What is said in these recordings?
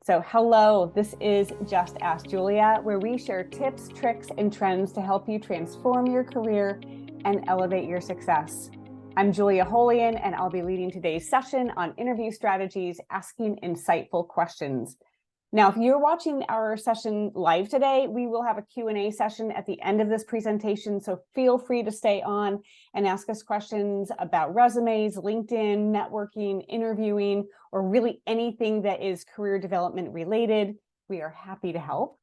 So hello, this is Just Ask Julia, where we share tips, tricks, and trends to help you transform your career and elevate your success. I'm Julia Holian, and I'll be leading today's session on interview strategies, asking insightful questions. Now, if you're watching our session live today, we will have a Q&A session at the end of this presentation, so feel free to stay on and ask us questions about resumes, LinkedIn, networking, interviewing, or really anything that is career development related. We are happy to help.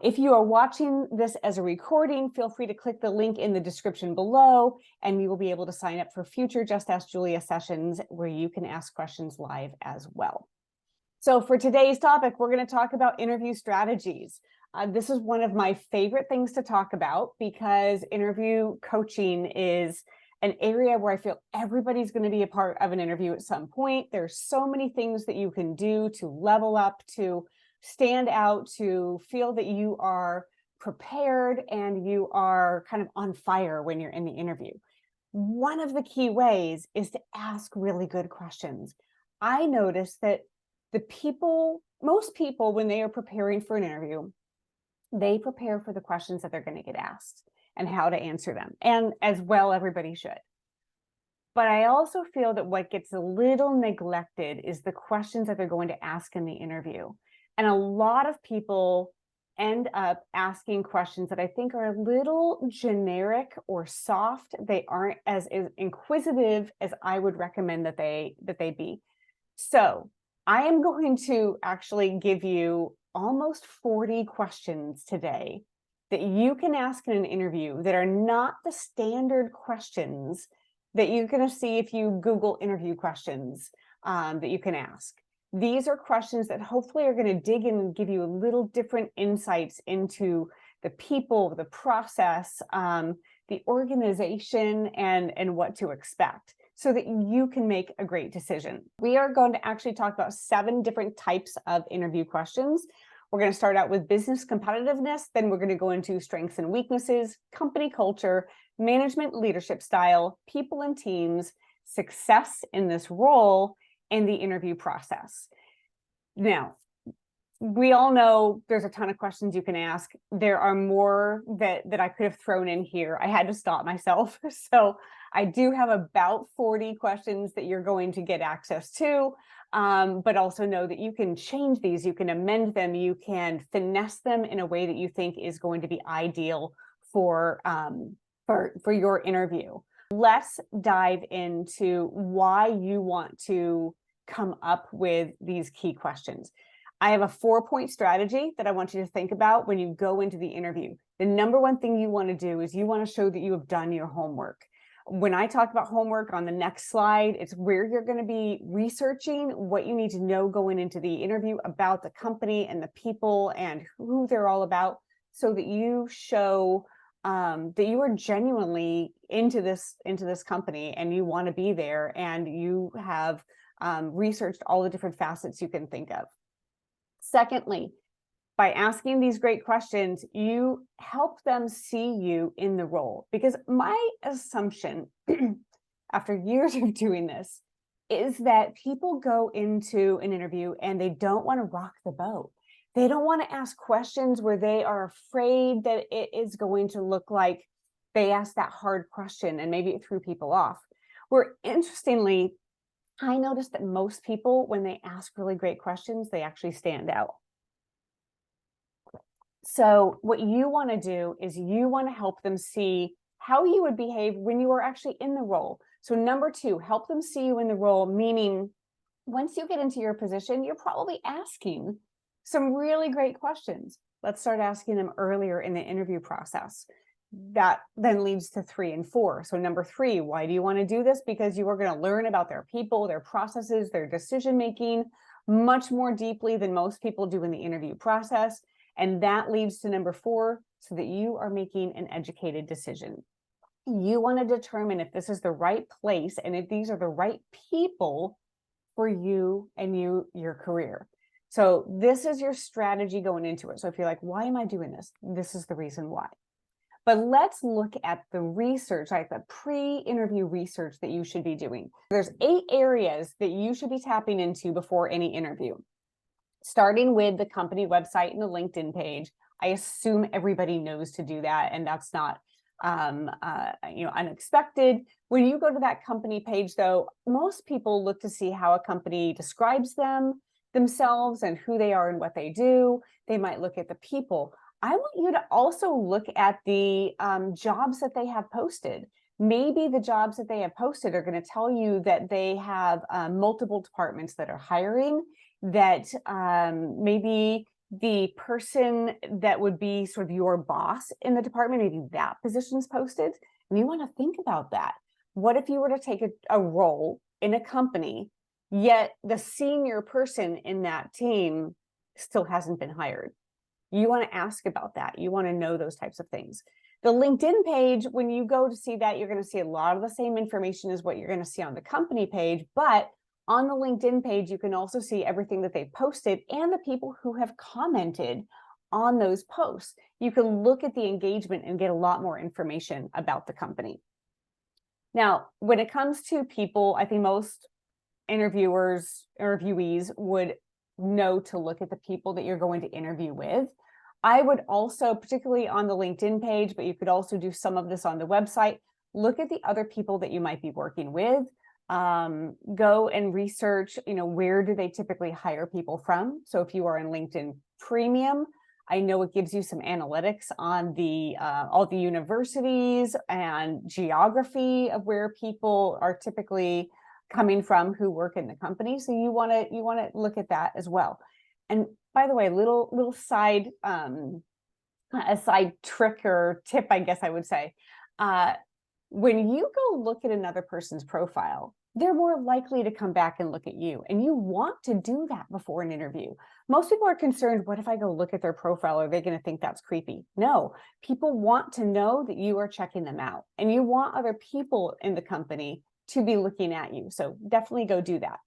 If you are watching this as a recording, feel free to click the link in the description below, and you will be able to sign up for future Just Ask Julia sessions where you can ask questions live as well. So for today's topic, we're going to talk about interview strategies. This is one of my favorite things to talk about because interview coaching is an area where I feel everybody's going to be a part of an interview at some point. There's so many things that you can do to level up, to stand out, to feel that you are prepared and you are kind of on fire when you're in the interview. One of the key ways is to ask really good questions. I noticed that most people, when they are preparing for an interview, they prepare for the questions that they're going to get asked and how to answer them. And as well, everybody should. But I also feel that what gets a little neglected is the questions that they're going to ask in the interview. And a lot of people end up asking questions that I think are a little generic or soft. They aren't as inquisitive as I would recommend that they be. So I am going to actually give you almost 40 questions today that you can ask in an interview that are not the standard questions that you're going to see if you Google interview questions that you can ask. These are questions that hopefully are going to dig in and give you a little different insights into the people, the process, the organization, and what to expect, so that you can make a great decision. We are going to actually talk about 7 different types of interview questions. We're going to start out with business competitiveness, then we're going to go into strengths and weaknesses, company culture, management leadership style, people and teams, success in this role, and the interview process. Now, we all know there's a ton of questions you can ask. There are more that I could have thrown in here. I had to stop myself. So I do have about 40 questions that you're going to get access to, but also know that you can change these, you can amend them, you can finesse them in a way that you think is going to be ideal for your interview. Let's dive into why you want to come up with these key questions. I have a 4-point strategy that I want you to think about when you go into the interview. The number one thing you want to do is you want to show that you have done your homework. When I talk about homework on the next slide, it's where you're going to be researching what you need to know going into the interview about the company and the people and who they're all about, so that you show that you are genuinely into this company and you want to be there, and you have researched all the different facets you can think of. Secondly, by asking these great questions, you help them see you in the role. Because my assumption, after years of doing this, is that people go into an interview and they don't want to rock the boat. They don't want to ask questions where they are afraid that it is going to look like they asked that hard question and maybe it threw people off. Where interestingly, I noticed that most people, when they ask really great questions, they actually stand out. So what you want to do is you want to help them see how you would behave when you are actually in the role. So number 2, help them see you in the role, meaning once you get into your position, you're probably asking some really great questions. Let's start asking them earlier in the interview process. That then leads to 3 and 4. So number 3, why do you want to do this? Because you are going to learn about their people, their processes, their decision-making much more deeply than most people do in the interview process. And that leads to number 4, so that you are making an educated decision. You want to determine if this is the right place and if these are the right people for you and your career. So this is your strategy going into it. So if you're like, why am I doing this? This is the reason why. But let's look at the research, like the pre-interview research that you should be doing. There's 8 areas that you should be tapping into before any interview. starting with the company website and the LinkedIn page. I assume everybody knows to do that, and that's not unexpected. When you go to that company page, though, most people look to see how a company describes themselves and who they are and what they do. They might look at the people. I want you to also look at the jobs that they have posted. Maybe the jobs that they have posted are going to tell you that they have multiple departments that are hiring, that maybe the person that would be sort of your boss in the department, maybe that position's posted. And you want to think about that. What if you were to take a role in a company, yet the senior person in that team still hasn't been hired? You want to ask about that. You want to know those types of things. The LinkedIn page, when you go to see that, you're going to see a lot of the same information as what you're going to see on the company page. But on the LinkedIn page, you can also see everything that they've posted and the people who have commented on those posts. You can look at the engagement and get a lot more information about the company. Now, when it comes to people, I think most interviewees would know to look at the people that you're going to interview with. I would also, particularly on the LinkedIn page, but you could also do some of this on the website, look at the other people that you might be working with. Go and research, where do they typically hire people from? So if you are in LinkedIn Premium, I know it gives you some analytics on the all the universities and geography of where people are typically coming from who work in the company. So you want to look at that as well. And by the way, little side a side trick or tip, I guess I would say, when you go look at another person's profile, they're more likely to come back and look at you. And you want to do that before an interview. Most people are concerned, what if I go look at their profile? Are they going to think that's creepy? No, people want to know that you are checking them out, and you want other people in the company to be looking at you. So definitely go do that.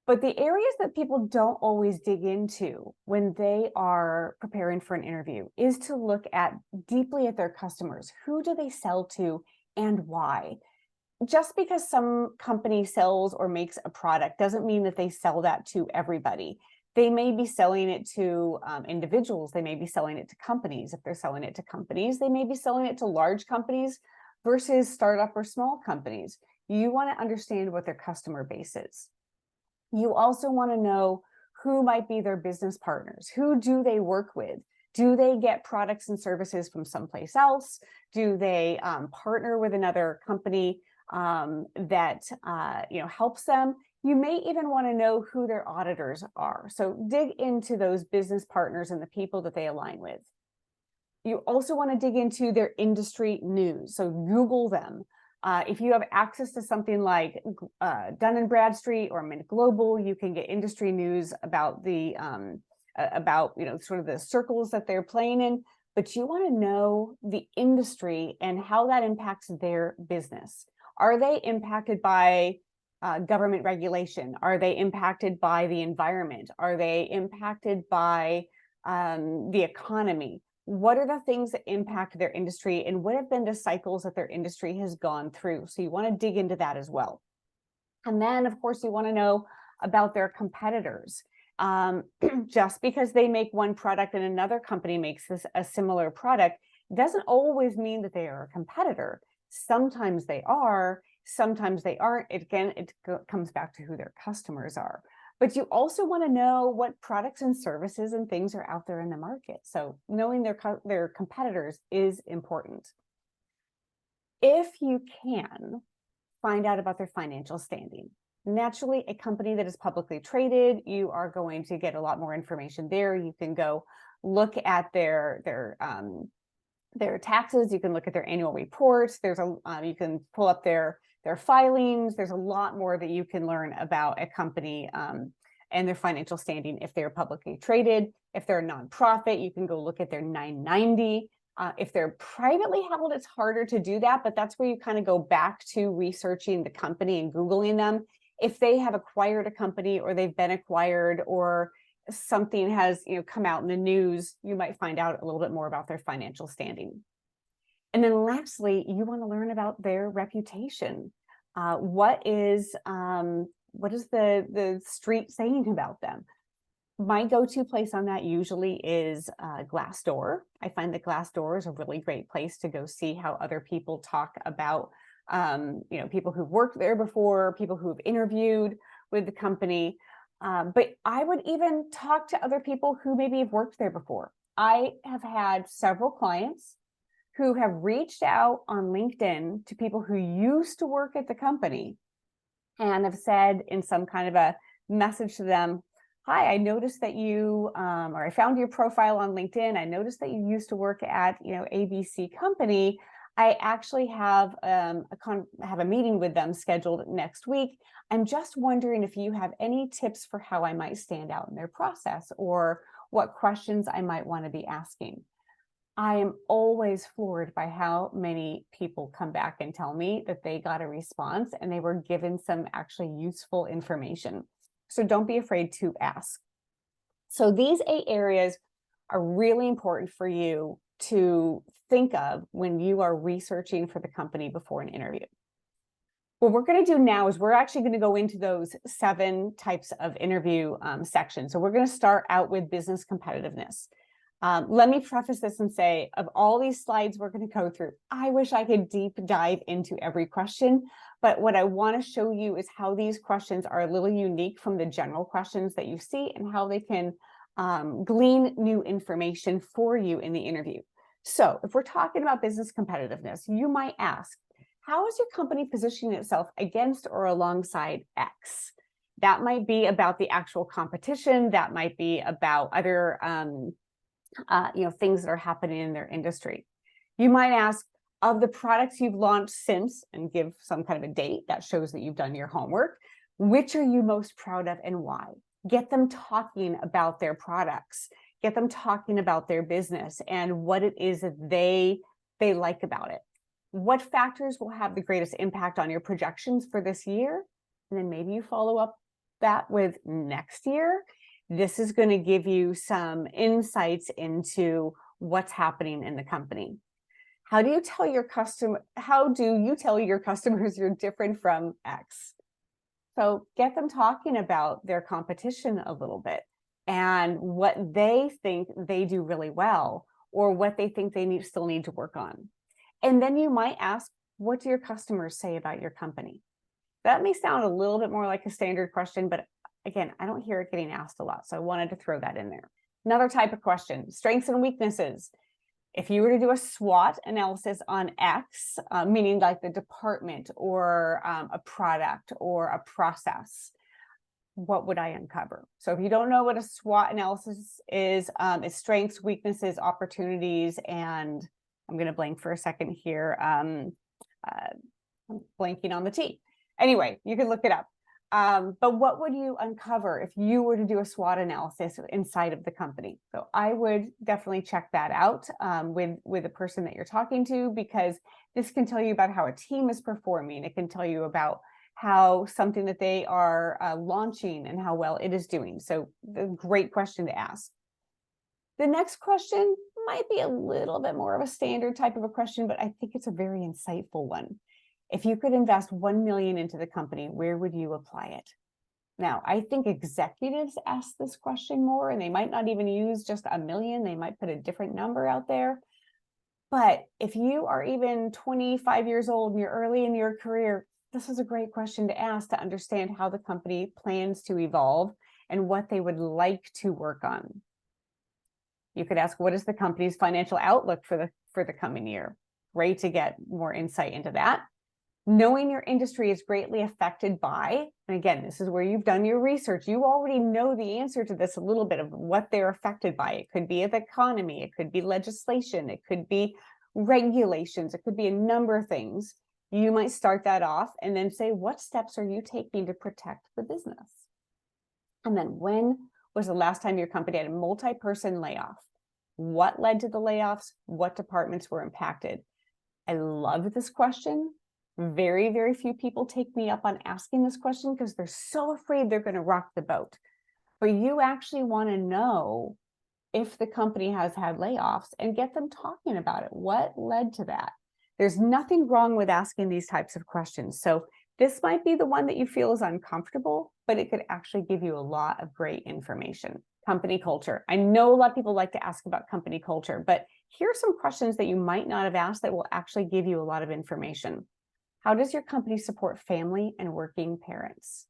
But the areas that people don't always dig into when they are preparing for an interview is to look deeply at their customers. Who do they sell to and why? Just because some company sells or makes a product doesn't mean that they sell that to everybody. They may be selling it to individuals. They may be selling it to companies. If they're selling it to companies, they may be selling it to large companies versus startup or small companies. You want to understand what their customer base is. You also want to know who might be their business partners. Who do they work with? Do they get products and services from someplace else? Do they partner with another company that helps them? You may even want to know who their auditors are. So dig into those business partners and the people that they align with. You also want to dig into their industry news. So Google them. If you have access to something like Dun & Bradstreet or Mint Global, you can get industry news about the sort of the circles that they're playing in. But you want to know the industry and how that impacts their business. Are they impacted by government regulation? Are they impacted by the environment? Are they impacted by the economy? What are the things that impact their industry, and what have been the cycles that their industry has gone through? So you want to dig into that as well. And then, of course, you want to know about their competitors. Just because they make one product and another company makes a similar product doesn't always mean that they are a competitor. Sometimes they are, sometimes they aren't. Again, it comes back to who their customers are. But you also want to know what products and services and things are out there in the market. So knowing their competitors is important. If you can, find out about their financial standing. Naturally, a company that is publicly traded, you are going to get a lot more information there. You can go look at their taxes. You can look at their annual reports. You can pull up their filings. There's a lot more that you can learn about a company and their financial standing if they're publicly traded. If they're a nonprofit, you can go look at their 990. If they're privately held, it's harder to do that, but that's where you kind of go back to researching the company and Googling them. If they have acquired a company or they've been acquired or something has come out in the news, you might find out a little bit more about their financial standing. And then lastly, you want to learn about their reputation. What is the street saying about them? My go-to place on that usually is Glassdoor. I find that Glassdoor is a really great place to go see how other people talk about, people who've worked there before, people who've interviewed with the company. But I would even talk to other people who maybe have worked there before. I have had several clients who have reached out on LinkedIn to people who used to work at the company and have said in some kind of a message to them, hi, I noticed that you, or I found your profile on LinkedIn. I noticed that you used to work at, ABC company. I actually have a meeting with them scheduled next week. I'm just wondering if you have any tips for how I might stand out in their process or what questions I might want to be asking. I am always floored by how many people come back and tell me that they got a response and they were given some actually useful information. So don't be afraid to ask. So these 8 areas are really important for you to think of when you are researching for the company before an interview. What we're going to do now is we're actually going to go into those 7 types of interview sections. So we're going to start out with business competitiveness. Let me preface this and say, of all these slides we're going to go through, I wish I could deep dive into every question, but what I want to show you is how these questions are a little unique from the general questions that you see and how they can glean new information for you in the interview. So if we're talking about business competitiveness, you might ask, how is your company positioning itself against or alongside X? That might be about the actual competition. That might be about other things that are happening in their industry. You might ask, of the products you've launched since, and give some kind of a date that shows that you've done your homework, which are you most proud of and why? Get them talking about their products, get them talking about their business and what it is that they like about it. What factors will have the greatest impact on your projections for this year? And then maybe you follow up that with next year. This is going to give you some insights into what's happening in the company. How do you tell your customers you're different from X? So get them talking about their competition a little bit and what they think they do really well or what they think they still need to work on. And then you might ask, what do your customers say about your company? That may sound a little bit more like a standard question, but again, I don't hear it getting asked a lot, so I wanted to throw that in there. Another type of question, strengths and weaknesses. If you were to do a SWOT analysis on X, meaning like the department or a product or a process, what would I uncover? So if you don't know what a SWOT analysis is, it's strengths, weaknesses, opportunities, and I'm going to blank for a second here. I'm blanking on the T. Anyway, you can look it up. But what would you uncover if you were to do a SWOT analysis inside of the company? So I would definitely check that out with the person that you're talking to, because this can tell you about how a team is performing. It can tell you about how something that they are launching and how well it is doing. So a great question to ask. The next question might be a little bit more of a standard type of a question, but I think it's a very insightful one. If you could invest $1 million into the company, where would you apply it? Now, I think executives ask this question more, and they might not even use just $1 million. They might put a different number out there. But if you are even 25 years old and you're early in your career, this is a great question to ask to understand how the company plans to evolve and what they would like to work on. You could ask, what is the company's financial outlook for the coming year? Great to get more insight into that. Knowing your industry is greatly affected by, and again, this is where you've done your research. You already know the answer to this a little bit of what they're affected by. It could be the economy, it could be legislation, it could be regulations, it could be a number of things. You might start that off and then say, what steps are you taking to protect the business? And then when was the last time your company had a multi-person layoff? What led to the layoffs? What departments were impacted? I love this question. Very, very few people take me up on asking this question because they're so afraid they're going to rock the boat. But you actually want to know if the company has had layoffs and get them talking about it. What led to that? There's nothing wrong with asking these types of questions. So this might be the one that you feel is uncomfortable, but it could actually give you a lot of great information. Company culture. I know a lot of people like to ask about company culture, but here are some questions that you might not have asked that will actually give you a lot of information. How does your company support family and working parents?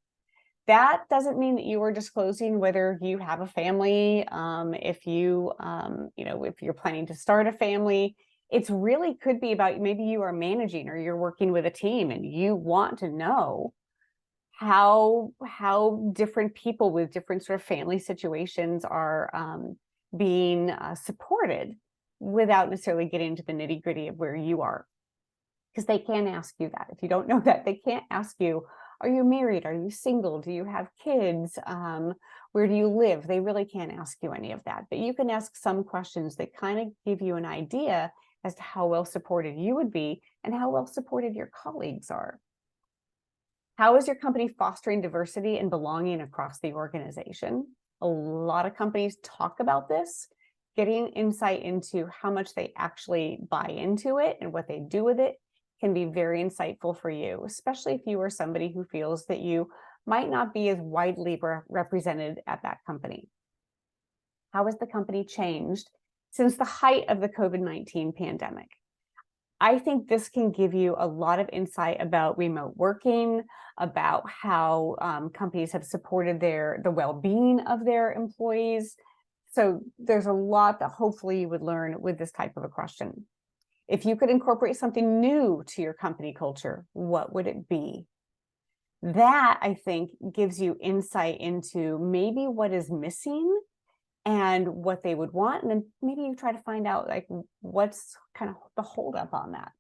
That doesn't mean that you are disclosing whether you have a family, if if you're planning to start a family. It's really could be about maybe you are managing or you're working with a team and you want to know how different people with different sort of family situations are being supported without necessarily getting into the nitty-gritty of where you are. Because they can ask you that. If you don't know that, they can't ask you, are you married? Are you single? Do you have kids? Where do you live? They really can't ask you any of that. But you can ask some questions that kind of give you an idea as to how well supported you would be and how well supported your colleagues are. How is your company fostering diversity and belonging across the organization? A lot of companies talk about this. Getting insight into how much they actually buy into it and what they do with it can be very insightful for you, especially if you are somebody who feels that you might not be as widely represented at that company. How has the company changed since the height of the COVID-19 pandemic? I think this can give you a lot of insight about remote working, about how companies have supported the well-being of their employees. So there's a lot that hopefully you would learn with this type of a question. If you could incorporate something new to your company culture, what would it be? That, I think, gives you insight into maybe what is missing and what they would want. And then maybe you try to find out like what's kind of the holdup on that.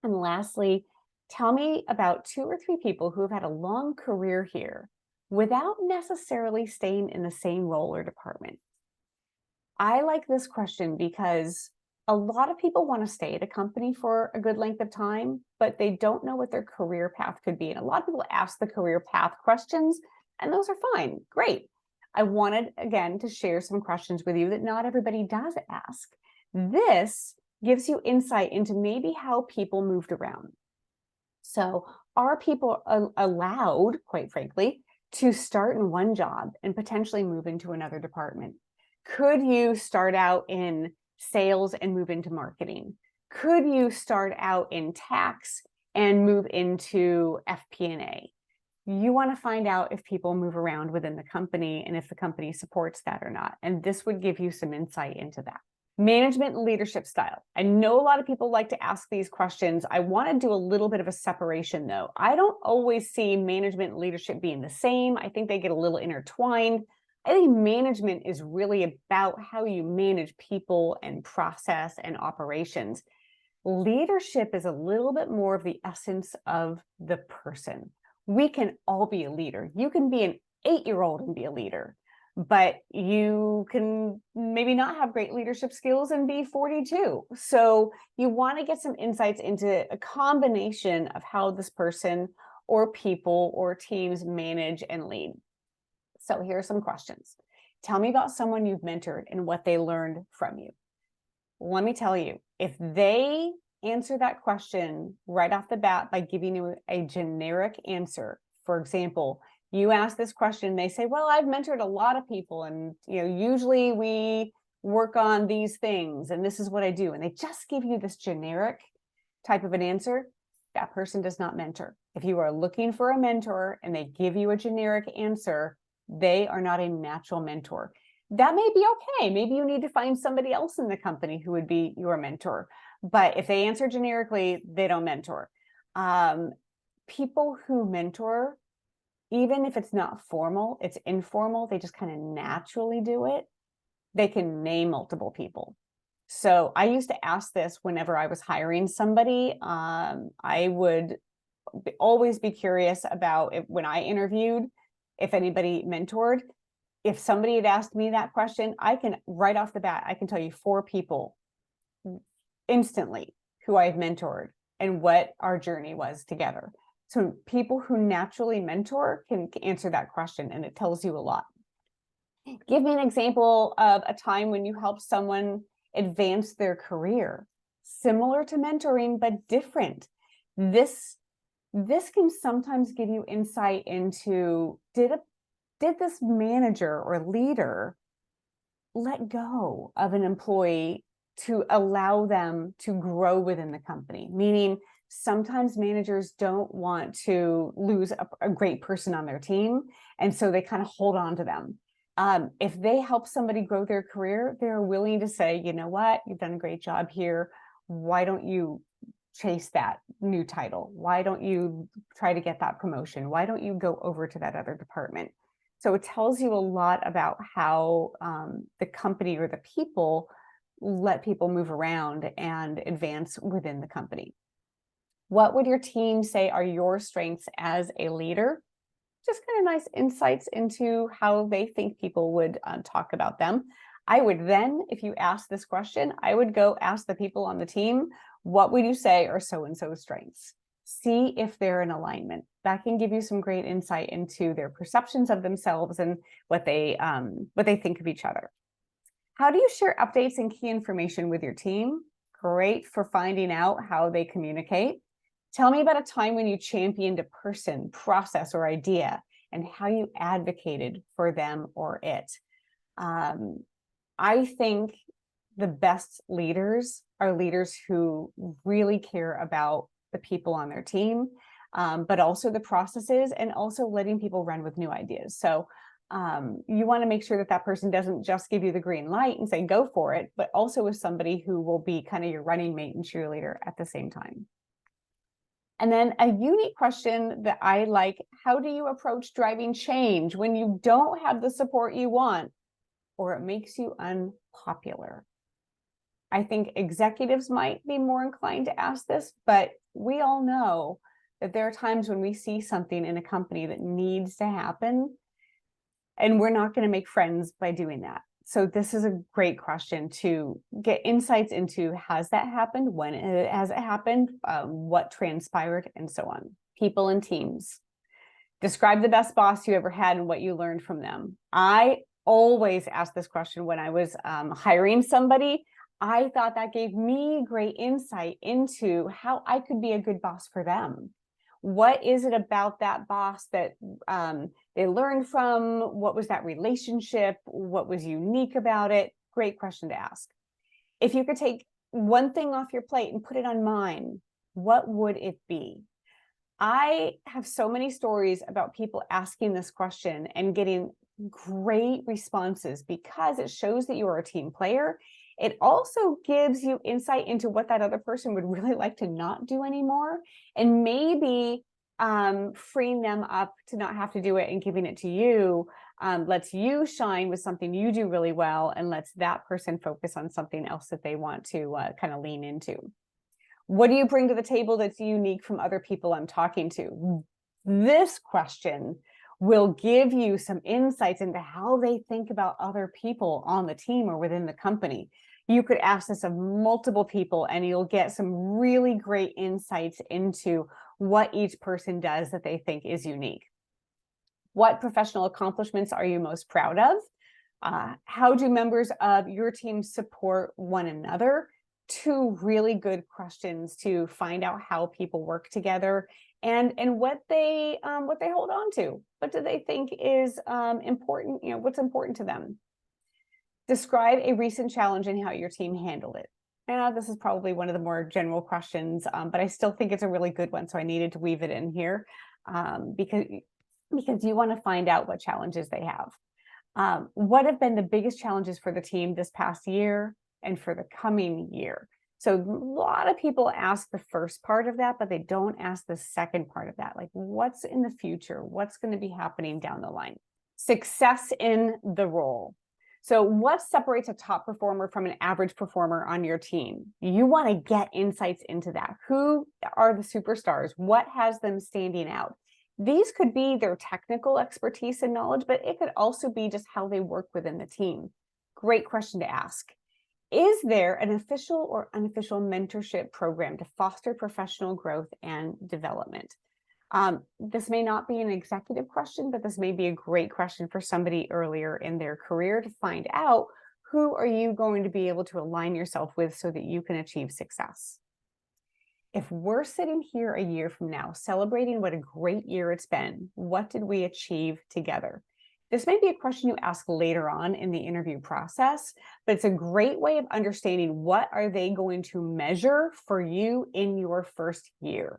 And lastly, tell me about 2 or 3 people who have had a long career here without necessarily staying in the same role or department. I like this question because a lot of people want to stay at a company for a good length of time, but they don't know what their career path could be. And a lot of people ask the career path questions, and those are fine, great. I wanted, again, to share some questions with you that not everybody does ask. This gives you insight into maybe how people moved around. So are people allowed, quite frankly, to start in one job and potentially move into another department? Could you start out in sales and move into marketing? Could you start out in tax and move into FP&A? You want to find out if people move around within the company and if the company supports that or not. And this would give you some insight into that. Management and leadership style. I know a lot of people like to ask these questions. I want to do a little bit of a separation though. I don't always see management and leadership being the same. I think they get a little intertwined. I think management is really about how you manage people and process and operations. Leadership is a little bit more of the essence of the person. We can all be a leader. You can be an 8-year-old and be a leader, but you can maybe not have great leadership skills and be 42. So you want to get some insights into a combination of how this person or people or teams manage and lead. So here are some questions. Tell me about someone you've mentored and what they learned from you. Let me tell you, if they answer that question right off the bat by giving you a generic answer, for example, you ask this question, they say, well, I've mentored a lot of people and usually we work on these things and this is what I do. And they just give you this generic type of an answer. That person does not mentor. If you are looking for a mentor and they give you a generic answer, they are not a natural mentor. That may be okay. Maybe you need to find somebody else in the company who would be your mentor. But if they answer generically, they don't mentor. People who mentor, even if it's not formal, it's informal, they just kind of naturally do it. They can name multiple people. So I used to ask this whenever I was hiring somebody. I would always be curious about when I interviewed, if anybody mentored. If somebody had asked me that question, I can right off the bat, I can tell you 4 people instantly who I've mentored and what our journey was together. So people who naturally mentor can answer that question, and it tells you a lot. Give me an example of a time when you helped someone advance their career, similar to mentoring, but different. This can sometimes give you insight into, did did this manager or leader let go of an employee to allow them to grow within the company? Meaning, sometimes managers don't want to lose a great person on their team, and so they kind of hold on to them. If they help somebody grow their career, they're willing to say, you know what, you've done a great job here. Why don't you chase that new title? Why don't you try to get that promotion? Why don't you go over to that other department? So it tells you a lot about how the company or the people let people move around and advance within the company. What would your team say are your strengths as a leader? Just kind of nice insights into how they think people would talk about them. I would then, if you ask this question, I would go ask the people on the team, what would you say are so-and-so's strengths? See if they're in alignment. That can give you some great insight into their perceptions of themselves and what they think of each other. How do you share updates and key information with your team? Great for finding out how they communicate. Tell me about a time when you championed a person, process, or idea and how you advocated for them or it. I think the best leaders are leaders who really care about the people on their team, but also the processes and also letting people run with new ideas. So you want to make sure that that person doesn't just give you the green light and say, go for it, but also is somebody who will be kind of your running mate and cheerleader at the same time. And then a unique question that I like, how do you approach driving change when you don't have the support you want or it makes you unpopular? I think executives might be more inclined to ask this, but we all know that there are times when we see something in a company that needs to happen, and we're not going to make friends by doing that. So this is a great question to get insights into, has that happened? When has it happened? What transpired, and so on. People and teams. Describe the best boss you ever had and what you learned from them. I always ask this question when I was hiring somebody. I thought that gave me great insight into how I could be a good boss for them. What is it about that boss that they learned from? What was that relationship? What was unique about it? Great question to ask. If you could take one thing off your plate and put it on mine, what would it be? I have so many stories about people asking this question and getting great responses because it shows that you are a team player. It also gives you insight into what that other person would really like to not do anymore, and maybe freeing them up to not have to do it and giving it to you lets you shine with something you do really well and lets that person focus on something else that they want to kind of lean into. What do you bring to the table that's unique from other people I'm talking to? This question will give you some insights into how they think about other people on the team or within the company. You could ask this of multiple people and you'll get some really great insights into what each person does that they think is unique. What professional accomplishments are you most proud of? How do members of your team support one another? Two really good questions to find out how people work together and what they hold on to. What do they think is important? What's important to them? Describe a recent challenge and how your team handled it. This is probably one of the more general questions, but I still think it's a really good one, so I needed to weave it in here because you want to find out what challenges they have. What have been the biggest challenges for the team this past year and for the coming year? So a lot of people ask the first part of that, but they don't ask the second part of that. Like, what's in the future? What's going to be happening down the line? Success in the role. So what separates a top performer from an average performer on your team? You want to get insights into that. Who are the superstars? What has them standing out? These could be their technical expertise and knowledge, but it could also be just how they work within the team. Great question to ask. Is there an official or unofficial mentorship program to foster professional growth and development? This may not be an executive question, but this may be a great question for somebody earlier in their career to find out who are you going to be able to align yourself with so that you can achieve success. If we're sitting here a year from now celebrating what a great year it's been, what did we achieve together? This may be a question you ask later on in the interview process, but it's a great way of understanding what are they going to measure for you in your first year.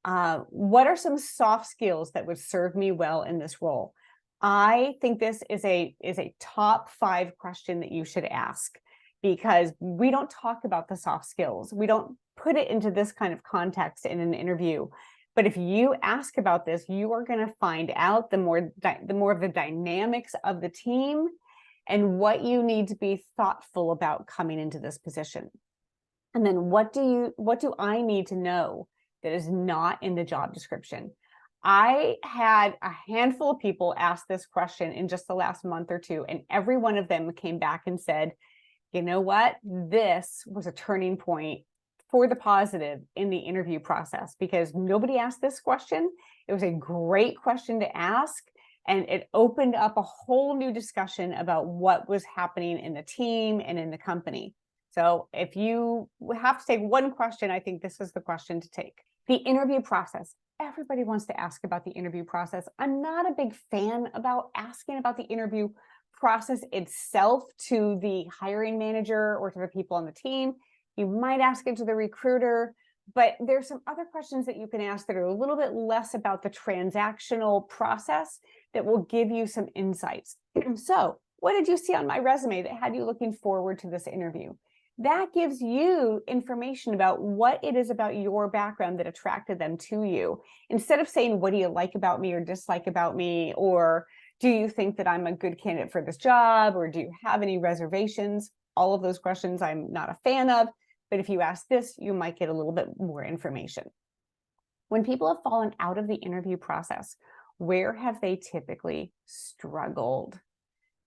What are some soft skills that would serve me well in this role? I think this is a top 5 question that you should ask, because we don't talk about the soft skills. We don't put it into this kind of context in an interview. But if you ask about this, you are going to find out the more of the dynamics of the team and what you need to be thoughtful about coming into this position. And then what do I need to know that is not in the job description? I had a handful of people ask this question in just the last month or two, and every one of them came back and said, you know what, this was a turning point for the positive in the interview process, because nobody asked this question. It was a great question to ask, and it opened up a whole new discussion about what was happening in the team and in the company. So if you have to take one question, I think this is the question to take. The interview process. Everybody wants to ask about the interview process. I'm not a big fan about asking about the interview process itself to the hiring manager or to the people on the team. You might ask it to the recruiter, but there's some other questions that you can ask that are a little bit less about the transactional process that will give you some insights. So, what did you see on my resume that had you looking forward to this interview? That gives you information about what it is about your background that attracted them to you. Instead of saying, what do you like about me or dislike about me? Or do you think that I'm a good candidate for this job? Or do you have any reservations? All of those questions I'm not a fan of. But if you ask this, you might get a little bit more information. When people have fallen out of the interview process, where have they typically struggled?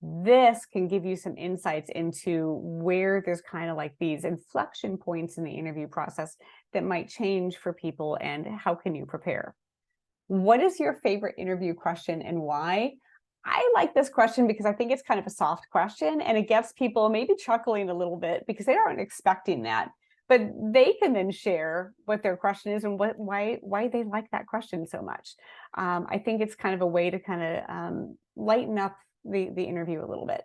This can give you some insights into where there's kind of like these inflection points in the interview process that might change for people, and how can you prepare? What is your favorite interview question and why? I like this question because I think it's kind of a soft question, and it gets people maybe chuckling a little bit because they aren't expecting that. But they can then share what their question is and why they like that question so much. I think it's kind of a way to kind of lighten up the interview a little bit.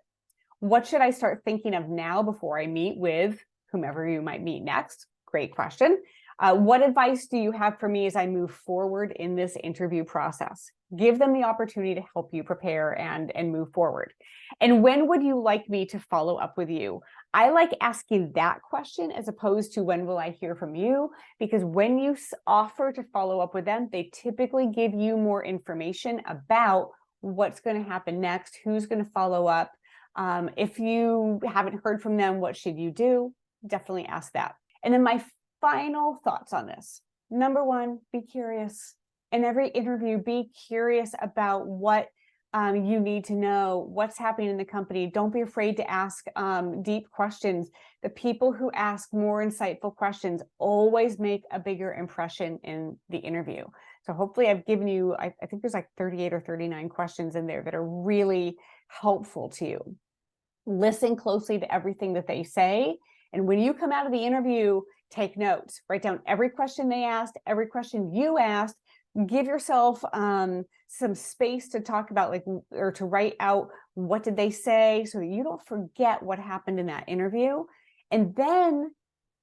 What should I start thinking of now before I meet with whomever you might meet next? Great question. What advice do you have for me as I move forward in this interview process? Give them the opportunity to help you prepare and move forward. And when would you like me to follow up with you? I like asking that question as opposed to when will I hear from you? Because when you offer to follow up with them, they typically give you more information about what's going to happen next, who's going to follow up. If you haven't heard from them, what should you do? Definitely ask that. And then my final thoughts on this. Number 1, be curious. In every interview, be curious about what you need to know, what's happening in the company. Don't be afraid to ask deep questions. The people who ask more insightful questions always make a bigger impression in the interview. So hopefully I've given you, I think there's like 38 or 39 questions in there that are really helpful to you. Listen closely to everything that they say. And when you come out of the interview, take notes. Write down every question they asked, every question you asked. Give yourself some space to talk about, or to write out what did they say, so that you don't forget what happened in that interview. And then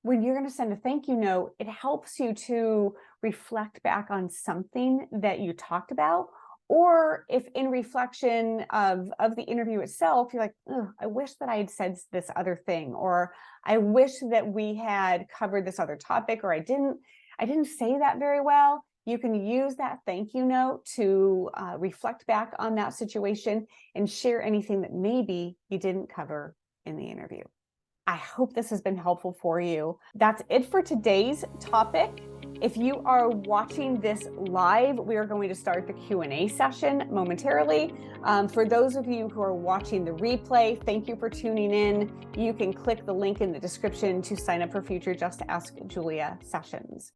when you're going to send a thank you note, it helps you to reflect back on something that you talked about. Or if in reflection of the interview itself, you're like, I wish that I had said this other thing, or I wish that we had covered this other topic, or I didn't say that very well. You can use that thank you note to reflect back on that situation and share anything that maybe you didn't cover in the interview. I hope this has been helpful for you. That's it for today's topic. If you are watching this live, we are going to start the Q&A session momentarily. For those of you who are watching the replay, thank you for tuning in. You can click the link in the description to sign up for future Just Ask Julia sessions.